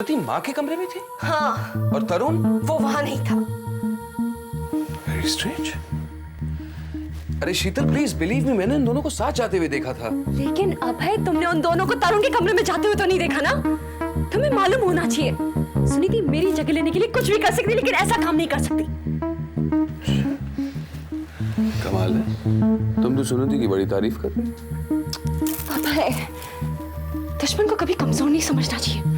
थी माँ के कमरे में थी हाँ। और तरुण वो वहां नहीं था। Very strange. अरे शीतल प्लीज बिलीव मी, मैंने इन दोनों को साथ जाते हुए देखा था। लेकिन अभय, तुमने उन दोनों को तरुण के कमरे में जाते हुए तो नहीं देखा ना? तुम्हें मालूम होना चाहिए। सुनीति मेरी जगह लेने के लिए कुछ भी कर सकती, लेकिन ऐसा काम नहीं कर सकती। कमाल है, तुम तो सुनीति की बड़ी तारीफ कर रही। अभय, दुश्मन को कभी कमजोर नहीं समझना चाहिए।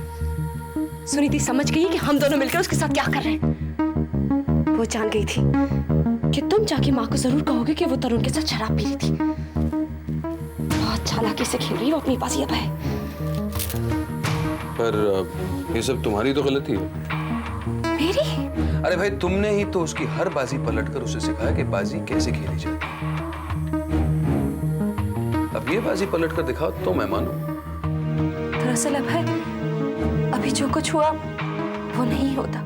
सुनीति समझ गई कि हम दोनों मिलकर उसके साथ क्या कर रहे हैं। वो जान गई थी कि तुम जाके माँ को जरूर कहोगे कि वो तरुण के साथ शराब पी रही थी। बहुत चालाकी से खेल रही हो अपनी बाजी अभय। पर ये सब तुम्हारी तो गलती है। मेरी? अरे भाई, तुमने ही तो उसकी हर बाजी पलटकर उसे सिखाया कि बाजी कैसे खेली जाती है। अब ये बाजी पलटकर दिखाओ तो मैं मानूं। दरअसल अभय, अभी जो कुछ हुआ वो नहीं होता,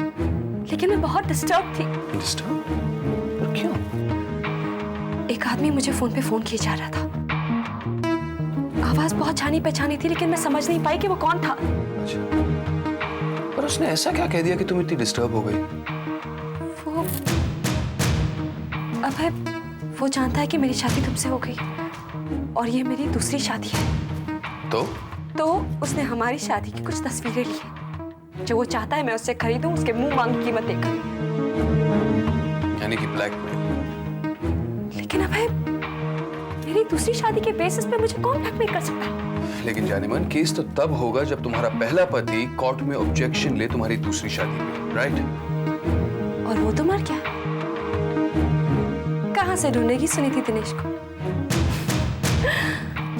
लेकिन मैं बहुत डिस्टर्ब थी। डिस्टर्ब? पर क्यों? एक आदमी मुझे फोन पे फोन किए जा रहा था। आवाज बहुत जानी पहचानी थी, लेकिन मैं समझ नहीं पाई कि वो कौन था। अच्छा, पर उसने ऐसा क्या कह दिया कि तुम इतनी डिस्टर्ब हो गई? वो अभय, वो जानता है कि मेरी शादी तुमसे हो गई और ये मेरी दूसरी शादी है। तो उसने हमारी शादी की कुछ तस्वीरें ली हैं, जो वो चाहता है मैं उससे खरीदूं, उसके मुंह मांगी कीमत देकर। यानी कि ब्लैकमेल। लेकिन अभय, मेरी दूसरी शादी के बेसिस पे मुझे कौन ब्लैकमेल कर सकता है? लेकिन जानेमन, केस तो तब होगा जब तुम्हारा पहला पति कोर्ट में ऑब्जेक्शन ले तुम्हारी दूसरी शादी पे, राइट? और वो तो मर गया। कहां से ढूंढेगी सुनीति दिनेश को?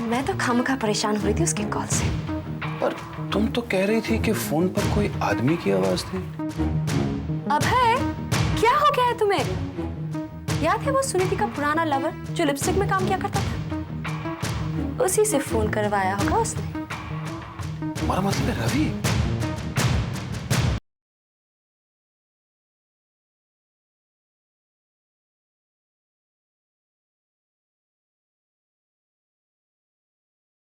मैं तो खामखा परेशान हो रही थी उसके कॉल से। पर तुम तो कह रही थी कि फोन पर कोई आदमी की आवाज थी। अभय, क्या हो गया है तुम्हें? याद है वो सुनीति का पुराना लवर जो लिपस्टिक में काम किया करता था? उसी से फोन करवाया होगा उसने। तुम्हारा मतलब है रवि?